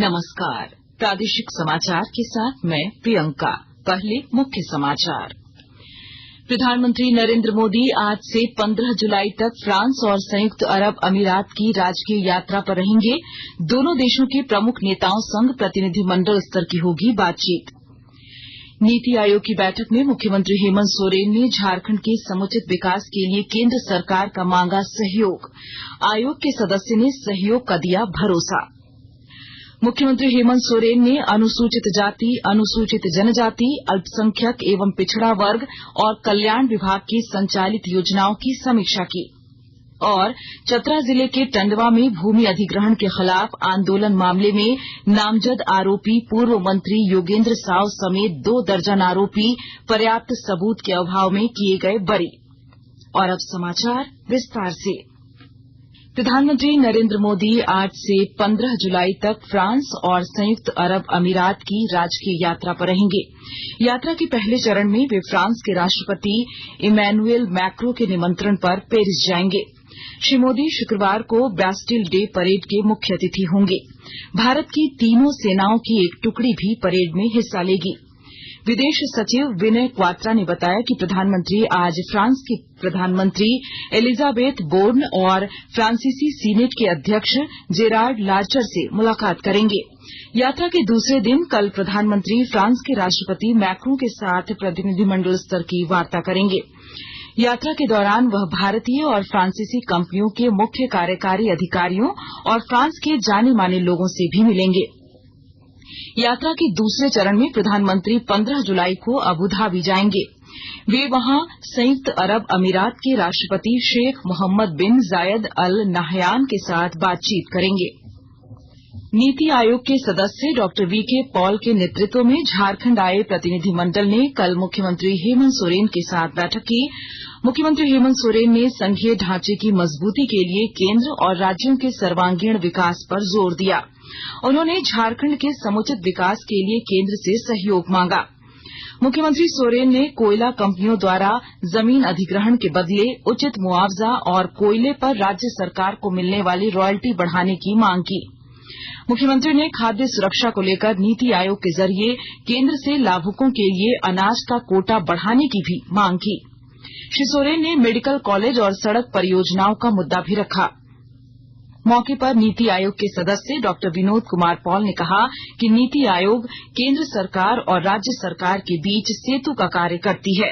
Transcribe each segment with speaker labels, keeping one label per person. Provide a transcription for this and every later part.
Speaker 1: नमस्कार। प्रादेशिक समाचार के साथ मैं प्रियंका। पहले मुख्य समाचार। प्रधानमंत्री नरेंद्र मोदी आज से 15 जुलाई तक फ्रांस और संयुक्त अरब अमीरात की राजकीय यात्रा पर रहेंगे। दोनों देशों के प्रमुख नेताओं संग प्रतिनिधिमंडल स्तर की होगी बातचीत। नीति आयोग की बैठक में मुख्यमंत्री हेमंत सोरेन ने झारखंड के समुचित विकास के लिए केंद्र सरकार का मांगा सहयोग। आयोग के सदस्य ने सहयोग का दिया भरोसा। मुख्यमंत्री हेमंत सोरेन ने अनुसूचित जाति, अनुसूचित जनजाति, अल्पसंख्यक एवं पिछड़ा वर्ग और कल्याण विभाग की संचालित योजनाओं की समीक्षा की। और चतरा जिले के टंडवा में भूमि अधिग्रहण के खिलाफ आंदोलन मामले में नामजद आरोपी पूर्व मंत्री योगेंद्र साव समेत 2 दर्जन आरोपी पर्याप्त सबूत के अभाव में किए गए बरी। और अब समाचार विस्तार से। प्रधानमंत्री नरेंद्र मोदी आज से 15 जुलाई तक फ्रांस और संयुक्त अरब अमीरात की राजकीय यात्रा पर रहेंगे। यात्रा के पहले चरण में वे फ्रांस के राष्ट्रपति इमैनुएल मैक्रों के निमंत्रण पर पेरिस जाएंगे। श्री मोदी शुक्रवार को बैस्टिल डे परेड के मुख्य अतिथि होंगे। भारत की तीनों सेनाओं की एक टुकड़ी भी परेड में हिस्सा लेगी। विदेश सचिव विनय क्वात्रा ने बताया कि प्रधानमंत्री आज फ्रांस की प्रधानमंत्री एलिजाबेथ बोर्न और फ्रांसीसी सीनेट के अध्यक्ष जेरार्ड लार्चर से मुलाकात करेंगे। यात्रा के दूसरे दिन कल प्रधानमंत्री फ्रांस के राष्ट्रपति मैक्रों के साथ प्रतिनिधिमंडल स्तर की वार्ता करेंगे। यात्रा के दौरान वह भारतीय और फ्रांसीसी कंपनियों के मुख्य कार्यकारी अधिकारियों और फ्रांस के जाने माने लोगों से भी मिलेंगे। यात्रा के दूसरे चरण में प्रधानमंत्री 15 जुलाई को अबुधाबी जाएंगे। वे वहां संयुक्त अरब अमीरात के राष्ट्रपति शेख मोहम्मद बिन जायद अल नाहयान के साथ बातचीत करेंगे। नीति आयोग के सदस्य डॉ वीके पॉल के नेतृत्व में झारखंड आए प्रतिनिधिमंडल ने कल मुख्यमंत्री हेमंत सोरेन के साथ बैठक की। मुख्यमंत्री हेमंत सोरेन ने संघीय ढांचे की मजबूती के लिए केंद्र और राज्यों के सर्वांगीण विकास पर जोर दिया। उन्होंने झारखंड के समुचित विकास के लिए केंद्र से सहयोग मांगा। मुख्यमंत्री सोरेन ने कोयला कंपनियों द्वारा जमीन अधिग्रहण के बदले उचित मुआवजा और कोयले पर राज्य सरकार को मिलने वाली रॉयल्टी बढ़ाने की मांग की। मुख्यमंत्री ने खाद्य सुरक्षा को लेकर नीति आयोग के जरिए केंद्र से लाभुकों के लिए अनाज का कोटा बढ़ाने की भी मांग की। श्री सोरेन ने मेडिकल कॉलेज और सड़क परियोजनाओं का मुद्दा भी रखा। मौके पर नीति आयोग के सदस्य डॉ विनोद कुमार पॉल ने कहा कि नीति आयोग केंद्र सरकार और राज्य सरकार के बीच सेतु का कार्य करती है।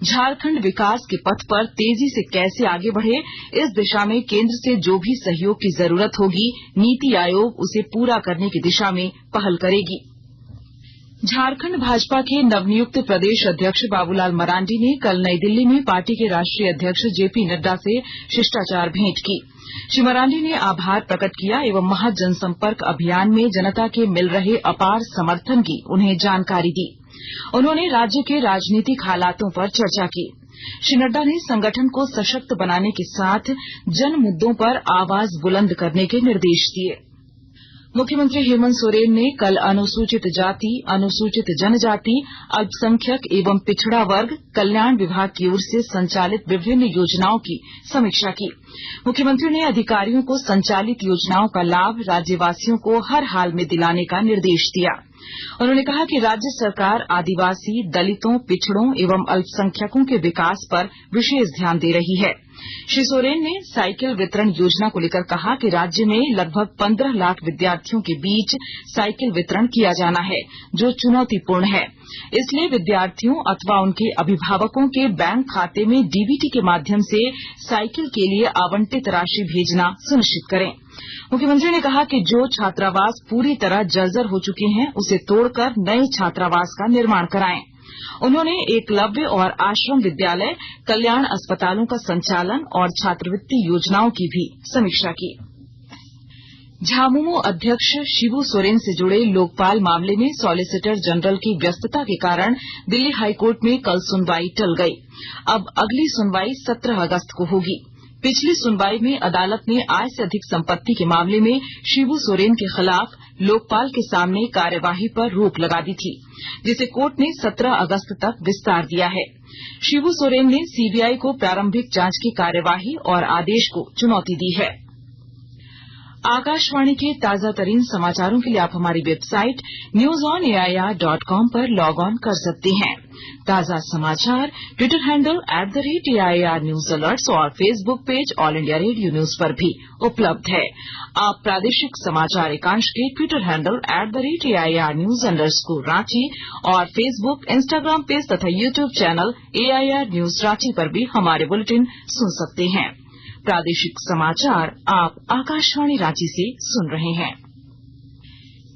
Speaker 1: झारखंड विकास के पथ पर तेजी से कैसे आगे बढ़े, इस दिशा में केंद्र से जो भी सहयोग की जरूरत होगी, नीति आयोग उसे पूरा करने की दिशा में पहल करेगी। झारखंड भाजपा के नवनियुक्त प्रदेश अध्यक्ष बाबूलाल मरांडी ने कल नई दिल्ली में पार्टी के राष्ट्रीय अध्यक्ष जेपी नड्डा से शिष्टाचार भेंट की। श्री मरांडी ने आभार प्रकट किया एवं महाजनसंपर्क अभियान में जनता के मिल रहे अपार समर्थन की उन्हें जानकारी दी। उन्होंने राज्य के राजनीतिक हालातों पर चर्चा की। श्री नड्डा ने संगठन को सशक्त बनाने के साथ जन मुद्दों पर आवाज बुलंद करने के निर्देश दिए। मुख्यमंत्री हेमंत सोरेन ने कल अनुसूचित जाति, अनुसूचित जनजाति, अल्पसंख्यक एवं पिछड़ा वर्ग कल्याण विभाग की ओर से संचालित विभिन्न योजनाओं की समीक्षा की। मुख्यमंत्री ने अधिकारियों को संचालित योजनाओं का लाभ राज्यवासियों को हर हाल में दिलाने का निर्देश दिया। उन्होंने कहा कि राज्य सरकार आदिवासी, दलितों, पिछड़ों एवं अल्पसंख्यकों के विकास पर विशेष ध्यान दे रही है। श्री सोरेन ने साइकिल वितरण योजना को लेकर कहा कि राज्य में लगभग 15 लाख विद्यार्थियों के बीच साइकिल वितरण किया जाना है, जो चुनौतीपूर्ण है। इसलिए विद्यार्थियों अथवा उनके अभिभावकों के बैंक खाते में डीबीटी के माध्यम से साइकिल के लिए आवंटित राशि भेजना सुनिश्चित करें। मुख्यमंत्री ने कहा कि जो छात्रावास पूरी तरह जर्जर हो चुके हैं, उसे तोड़कर नए छात्रावास का निर्माण कराएं। उन्होंने एकलव्य और आश्रम विद्यालय, कल्याण अस्पतालों का संचालन और छात्रवृत्ति योजनाओं की भी समीक्षा की। झामुमो अध्यक्ष शिबू सोरेन से जुड़े लोकपाल मामले में सॉलिसिटर जनरल की व्यस्तता के कारण दिल्ली हाईकोर्ट में कल सुनवाई टल गई। अब अगली सुनवाई 17 अगस्त को होगी। पिछली सुनवाई में अदालत ने आय से अधिक संपत्ति के मामले में शिबू सोरेन के खिलाफ लोकपाल के सामने कार्यवाही पर रोक लगा दी थी, जिसे कोर्ट ने 17 अगस्त तक विस्तार दिया है। शिबू सोरेन ने सीबीआई को प्रारंभिक जांच की कार्यवाही और आदेश को चुनौती दी है। आकाशवाणी के ताजा तरीन समाचारों के लिए आप हमारी वेबसाइट newsonair.com पर लॉग ऑन कर सकते हैं। ताजा समाचार Twitter handle @AIR news alerts और Facebook page all India radio news पर भी उपलब्ध है। आप प्रादेशिक समाचार एकांश के Twitter handle @AIR news Ranchi और फेसबुक, इंस्टाग्राम पेज तथा YouTube channel AIR news Ranchi पर भी हमारे बुलेटिन सुन सकते हैं। प्रादेशिक समाचार आप आकाशवाणी रांची से सुन रहे हैं।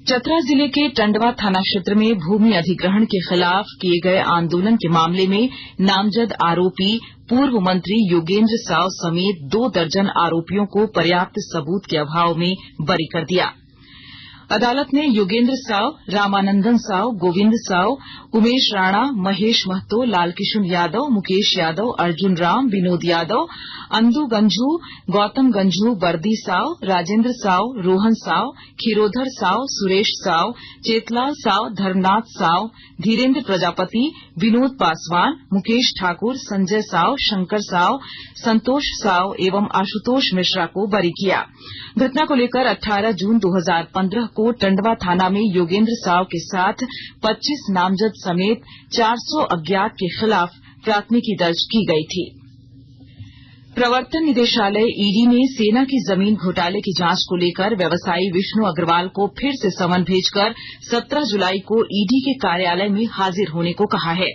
Speaker 1: चतरा जिले के टंडवा थाना क्षेत्र में भूमि अधिग्रहण के खिलाफ किए गए आंदोलन के मामले में नामजद आरोपी पूर्व मंत्री योगेंद्र साव समेत 2 दर्जन आरोपियों को पर्याप्त सबूत के अभाव में बरी कर दिया। अदालत ने योगेंद्र साव, रामानंदन साव, गोविंद साव, उमेश राणा, महेश महतो, लालकिशन यादव, मुकेश यादव, अर्जुन राम, विनोद यादव, अंदू गंझू, गौतम गंझू, बर्दी साव, राजेंद्र साव, रोहन साव, खीरोधर साव, सुरेश साव, चेतलाल साव, धर्मनाथ साव, धीरेन्द्र प्रजापति, विनोद पासवान, मुकेश ठाकुर, संजय साव, शंकर साव, संतोष साव एवं आशुतोष मिश्रा को बरी किया। घटना को लेकर 18 जून 2015 को टंडवा थाना में योगेंद्र साव के साथ 25 नामजद समेत 400 अज्ञात के खिलाफ प्राथमिकी दर्ज की गई थी। प्रवर्तन निदेशालय ईडी ने सेना की जमीन घोटाले की जांच को लेकर व्यवसायी विष्णु अग्रवाल को फिर से समन भेजकर 17 जुलाई को ईडी के कार्यालय में हाजिर होने को कहा है।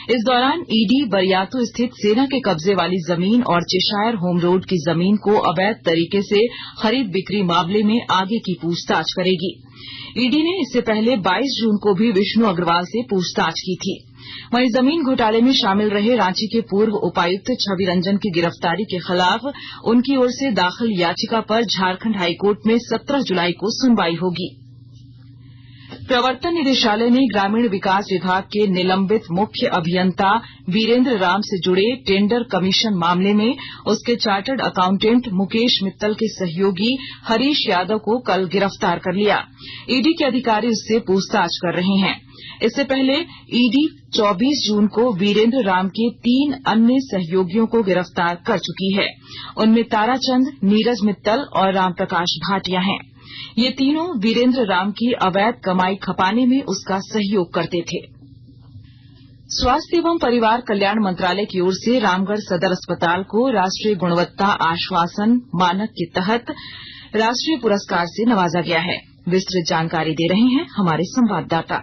Speaker 1: इस दौरान ईडी बरियातू स्थित सेना के कब्जे वाली जमीन और चेशायर होम रोड की जमीन को अवैध तरीके से खरीद बिक्री मामले में आगे की पूछताछ करेगी। ईडी ने इससे पहले 22 जून को भी विष्णु अग्रवाल से पूछताछ की थी। वहीं जमीन घोटाले में शामिल रहे रांची के पूर्व उपायुक्त छवि रंजन की गिरफ्तारी के खिलाफ उनकी ओर से दाखिल याचिका पर झारखंड हाईकोर्ट में 17 जुलाई को सुनवाई होगी। प्रवर्तन निदेशालय ने ग्रामीण विकास विभाग के निलंबित मुख्य अभियंता वीरेंद्र राम से जुड़े टेंडर कमीशन मामले में उसके चार्टर्ड अकाउंटेंट मुकेश मित्तल के सहयोगी हरीश यादव को कल गिरफ्तार कर लिया। ईडी के अधिकारी उससे पूछताछ कर रहे हैं। इससे पहले ईडी 24 जून को वीरेंद्र राम के 3 अन्य सहयोगियों को गिरफ्तार कर चुकी है। उनमें ताराचंद, नीरज मित्तल और रामप्रकाश भाटिया हैं। ये तीनों वीरेंद्र राम की अवैध कमाई खपाने में उसका सहयोग करते थे। स्वास्थ्य एवं परिवार कल्याण मंत्रालय की ओर से रामगढ़ सदर अस्पताल को राष्ट्रीय गुणवत्ता आश्वासन मानक के तहत राष्ट्रीय पुरस्कार से नवाजा गया है। विस्तृत जानकारी दे रहे हैं हमारे संवाददाता।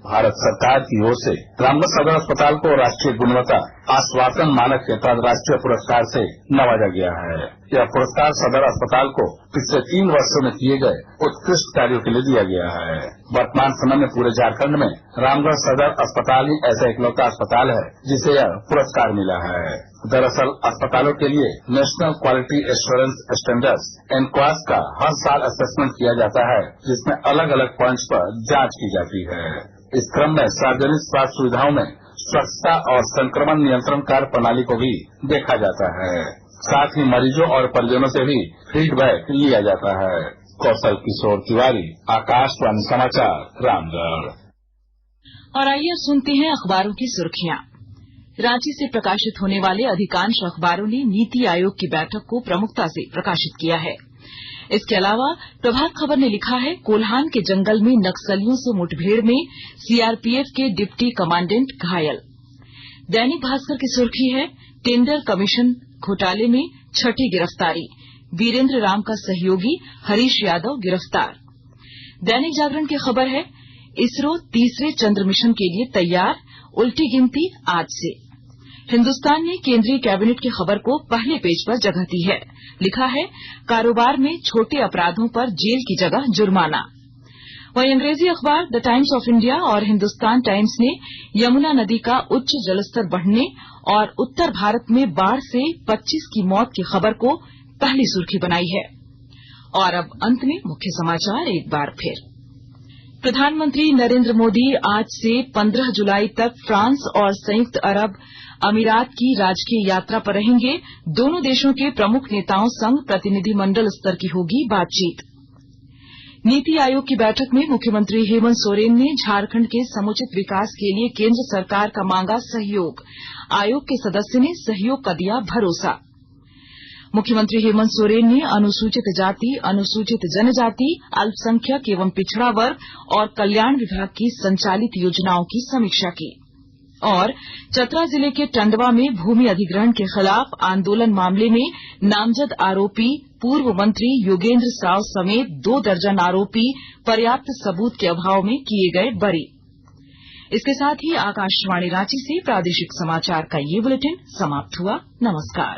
Speaker 2: भारत सरकार की ओर से रामगढ़ सदर अस्पताल को राष्ट्रीय गुणवत्ता आश्वासन मानक के तहत राष्ट्रीय पुरस्कार से नवाजा गया है। यह पुरस्कार सदर अस्पताल को पिछले 3 वर्षों में किए गए उत्कृष्ट कार्यों के लिए दिया गया है। वर्तमान समय में पूरे झारखंड में रामगढ़ सदर अस्पताल ही ऐसा इकलौता अस्पताल है जिसे यह पुरस्कार मिला है। दरअसल अस्पतालों के लिए national quality assurance standards (NQAS) का हर साल असेसमेंट किया जाता है, जिसमें अलग अलग पॉइंट्स पर जांच की जाती है। इस क्रम में सार्वजनिक स्वास्थ्य सुविधाओं में स्वच्छता और संक्रमण नियंत्रण कार्य प्रणाली को भी देखा जाता है। साथ ही मरीजों और परिजनों से भी फीडबैक लिया जाता है। कौशल किशोर तिवारी, आकाशवाणी समाचार, रामगढ़।
Speaker 1: और आइए सुनते हैं अखबारों की सुर्खियां। रांची से प्रकाशित होने वाले अधिकांश अखबारों ने नीति आयोग की बैठक को प्रमुखता से प्रकाशित किया है। इसके अलावा प्रभात खबर ने लिखा है, कोल्हान के जंगल में नक्सलियों से मुठभेड़ में सीआरपीएफ के डिप्टी कमांडेंट घायल। दैनिक भास्कर की सुर्खी है, टेंडर कमीशन घोटाले में 6ठी गिरफ्तारी, वीरेंद्र राम का सहयोगी हरीश यादव गिरफ्तार। दैनिक जागरण की खबर है, इसरो तीसरे चंद्र मिशन के लिए तैयार, उल्टी गिनती आज से। हिन्दुस्तान ने केंद्रीय कैबिनेट की खबर को पहले पेज पर जगह दी है। लिखा है, कारोबार में छोटे अपराधों पर जेल की जगह जुर्माना। वहीं अंग्रेजी अखबार द टाइम्स ऑफ इंडिया और हिन्दुस्तान टाइम्स ने यमुना नदी का उच्च जलस्तर बढ़ने और उत्तर भारत में बाढ़ से 25 की मौत की खबर को पहली सुर्खी बनाई है। और अब अंत में मुख्य समाचार एक बार फिर। प्रधानमंत्री नरेंद्र मोदी आज से 15 जुलाई तक फ्रांस और संयुक्त अरब अमीरात की राजकीय यात्रा पर रहेंगे। दोनों देशों के प्रमुख नेताओं संग प्रतिनिधिमंडल स्तर की होगी बातचीत। नीति आयोग की बैठक में मुख्यमंत्री हेमंत सोरेन ने झारखंड के समुचित विकास के लिए केंद्र सरकार का मांगा सहयोग। आयोग के सदस्य ने सहयोग का दिया भरोसा। मुख्यमंत्री हेमंत सोरेन ने अनुसूचित जाति, अनुसूचित जनजाति, अल्पसंख्यक एवं पिछड़ा वर्ग और कल्याण विभाग की संचालित योजनाओं की समीक्षा की। और चतरा जिले के टंडवा में भूमि अधिग्रहण के खिलाफ आंदोलन मामले में नामजद आरोपी पूर्व मंत्री योगेंद्र साव समेत 2 दर्जन आरोपी पर्याप्त सबूत के अभाव में किए गए बरी। इसके साथ ही आकाशवाणी रांची से प्रादेशिक समाचार का ये बुलेटिन समाप्त हुआ। नमस्कार।